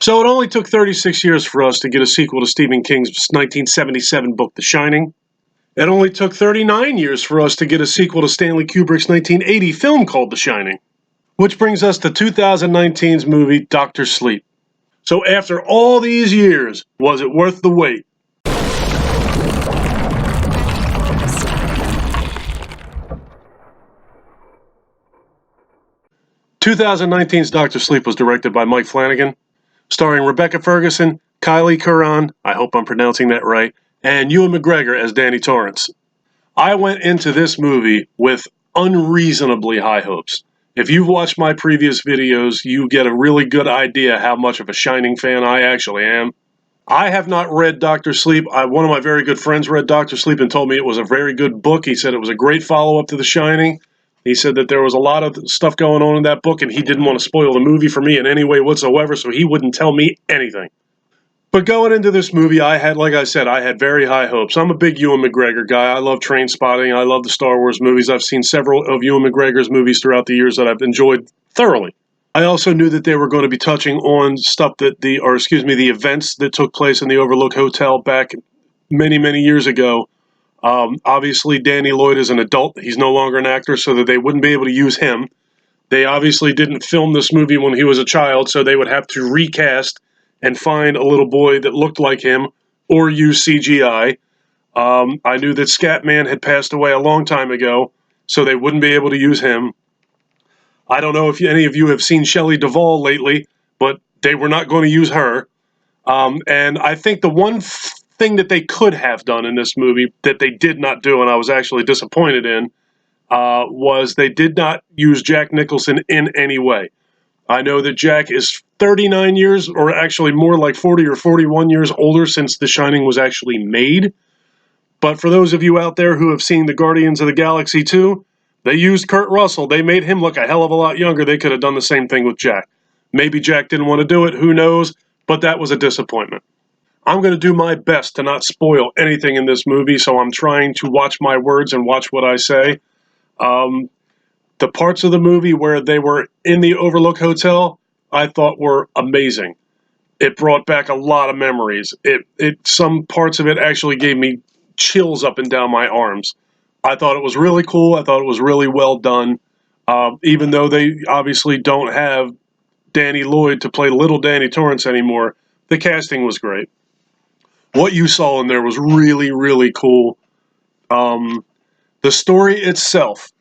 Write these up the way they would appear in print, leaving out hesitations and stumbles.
So it only took 36 years for us to get a sequel to Stephen King's 1977 book, The Shining. It only took 39 years for us to get a sequel to Stanley Kubrick's 1980 film called The Shining. Which brings us to 2019's movie, Dr. Sleep. So after all these years, was it worth the wait? "2019's Dr. Sleep" was directed by Mike Flanagan, starring Rebecca Ferguson, Kylie Curran, I hope I'm pronouncing that right, and Ewan McGregor as Danny Torrance. I went into this movie with unreasonably high hopes. If you've watched my previous videos, you get a really good idea how much of a Shining fan I actually am. I have not read Dr. Sleep. One of my very good friends read Dr. Sleep and told me it was a very good book. He said it was a great follow-up to The Shining. He said that there was a lot of stuff going on in that book, and he didn't want to spoil the movie for me in any way whatsoever, so he wouldn't tell me anything. But going into this movie, I had very high hopes. I'm a big Ewan McGregor guy. I love Trainspotting. I love the Star Wars movies. I've seen several of Ewan McGregor's movies throughout the years that I've enjoyed thoroughly. I also knew that they were going to be touching on the events that took place in the Overlook Hotel back many, many years ago. Obviously, Danny Lloyd is an adult. He's no longer an actor, so that they wouldn't be able to use him. They obviously didn't film this movie when he was a child, so they would have to recast and find a little boy that looked like him or use CGI. I knew that Scatman had passed away a long time ago, so they wouldn't be able to use him. I don't know if any of you have seen Shelley Duvall lately, but they were not going to use her. And I think the one thing that they could have done in this movie that they did not do, and I was actually disappointed in, was they did not use Jack Nicholson in any way. I know that Jack is 39 years, or actually more like 40 or 41 years older since The Shining was actually made. But for those of you out there who have seen the Guardians of the Galaxy 2, they used Kurt Russell. They made him look a hell of a lot younger. They could have done the same thing with Jack. Maybe Jack didn't want to do it. Who knows? But that was a disappointment. I'm going to do my best to not spoil anything in this movie, so I'm trying to watch my words and watch what I say. The parts of the movie where they were in the Overlook Hotel, I thought were amazing. It brought back a lot of memories. Some parts of it actually gave me chills up and down my arms. I thought it was really cool. I thought it was really well done. Even though they obviously don't have Danny Lloyd to play little Danny Torrance anymore, the casting was great. What you saw in there was really, really cool. The story itself,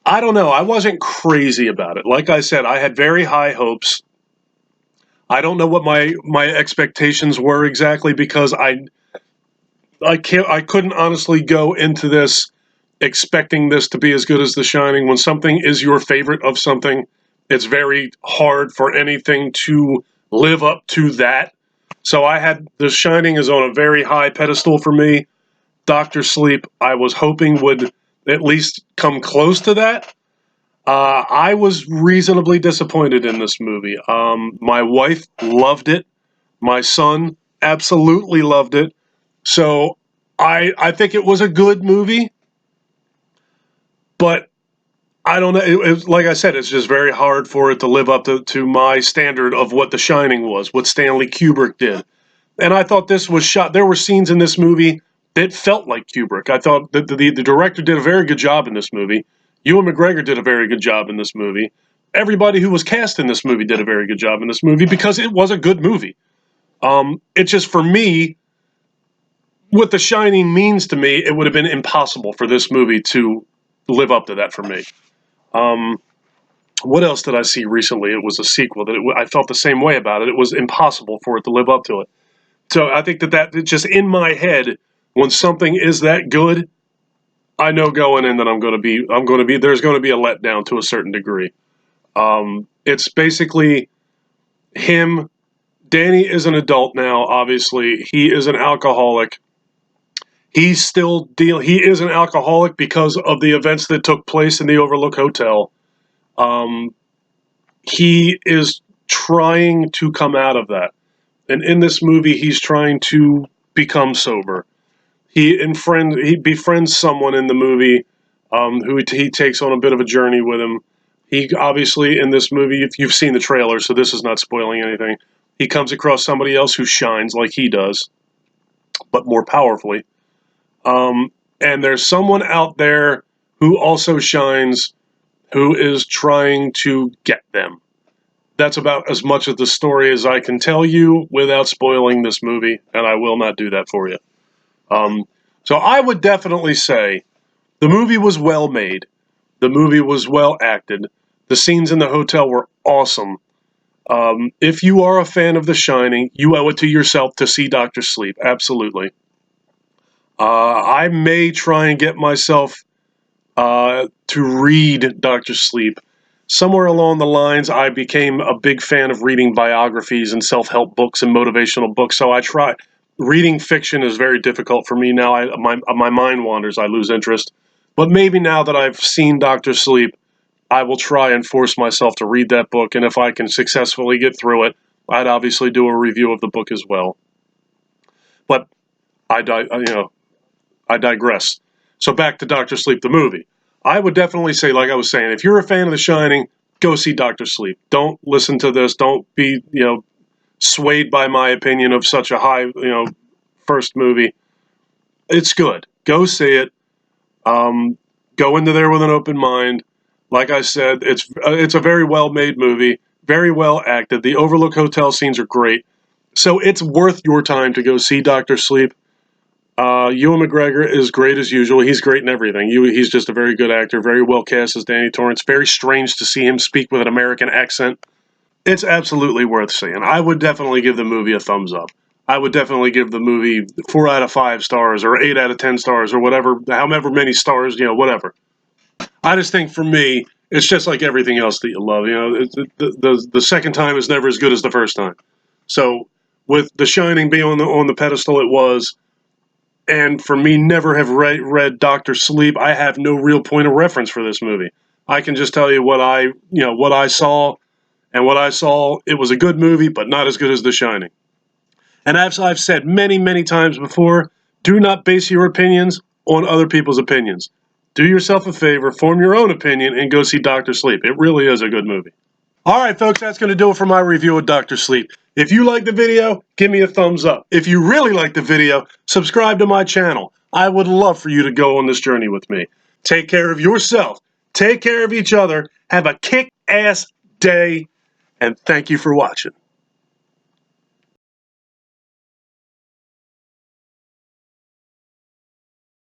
I don't know. I wasn't crazy about it. Like I said, I had very high hopes. I don't know what my expectations were exactly, because I couldn't honestly go into this expecting this to be as good as The Shining. When something is your favorite of something, it's very hard for anything to live up to that. So I had The Shining is on a very high pedestal for me. Dr. Sleep, I was hoping would at least come close to that. I was reasonably disappointed in this movie. My wife loved it. My son absolutely loved it. So I think it was a good movie. But I don't know. Like I said, it's just very hard for it to live up to my standard of what The Shining was, what Stanley Kubrick did. And I thought this was shot. There were scenes in this movie that felt like Kubrick. I thought that the director did a very good job in this movie. Ewan McGregor did a very good job in this movie. Everybody who was cast in this movie did a very good job in this movie, because it was a good movie. It's just, for me, what The Shining means to me, it would have been impossible for this movie to live up to that for me. What else did I see recently? It was a sequel that I felt the same way about it. It was impossible for it to live up to it. So I think that just in my head, when something is that good, I know going in that there's going to be a letdown to a certain degree. It's basically him. Danny is an adult now, obviously. He is an alcoholic. He is an alcoholic because of the events that took place in the Overlook Hotel. He is trying to come out of that. And in this movie, he's trying to become sober. He befriends someone in the movie who he takes on a bit of a journey with him. He obviously, in this movie, if you've seen the trailer, so this is not spoiling anything, he comes across somebody else who shines like he does, but more powerfully. And there's someone out there who also shines, who is trying to get them. That's about as much of the story as I can tell you without spoiling this movie, and I will not do that for you. So I would definitely say the movie was well made. The movie was well acted. The scenes in the hotel were awesome. If you are a fan of The Shining, you owe it to yourself to see Dr. Sleep. Absolutely. I may try and get myself to read Dr. Sleep. Somewhere along the lines, I became a big fan of reading biographies and self-help books and motivational books. So I try. Reading fiction is very difficult for me now. My mind wanders. I lose interest. But maybe now that I've seen Dr. Sleep, I will try and force myself to read that book. And if I can successfully get through it, I'd obviously do a review of the book as well. But I digress. So back to Dr. Sleep, the movie. I would definitely say, like I was saying, if you're a fan of The Shining, go see Dr. Sleep. Don't listen to this. Don't be, swayed by my opinion of such a high, first movie. It's good. Go see it. Go into there with an open mind. Like I said, it's a very well-made movie, very well acted. The Overlook Hotel scenes are great. So it's worth your time to go see Dr. Sleep. Ewan McGregor is great as usual. He's great in everything. He's just a very good actor, very well cast as Danny Torrance. Very strange to see him speak with an American accent. It's absolutely worth seeing. I would definitely give the movie a thumbs up. I would definitely give the movie 4 out of 5 stars or 8 out of 10 stars or whatever, however many stars, whatever. I just think for me, it's just like everything else that you love. The second time is never as good as the first time. So with The Shining being on the pedestal it was, and for me never have read Dr. Sleep, I have no real point of reference for this movie. I can just tell you what I saw, and what I saw, it was a good movie, but not as good as The Shining. And as I've said many, many times before, do not base your opinions on other people's opinions. Do yourself a favor, form your own opinion, and go see Dr. Sleep. It really is a good movie. All right, folks, that's going to do it for my review of Dr. Sleep. If you like the video, give me a thumbs up. If you really like the video, subscribe to my channel. I would love for you to go on this journey with me. Take care of yourself. Take care of each other. Have a kick-ass day, and thank you for watching.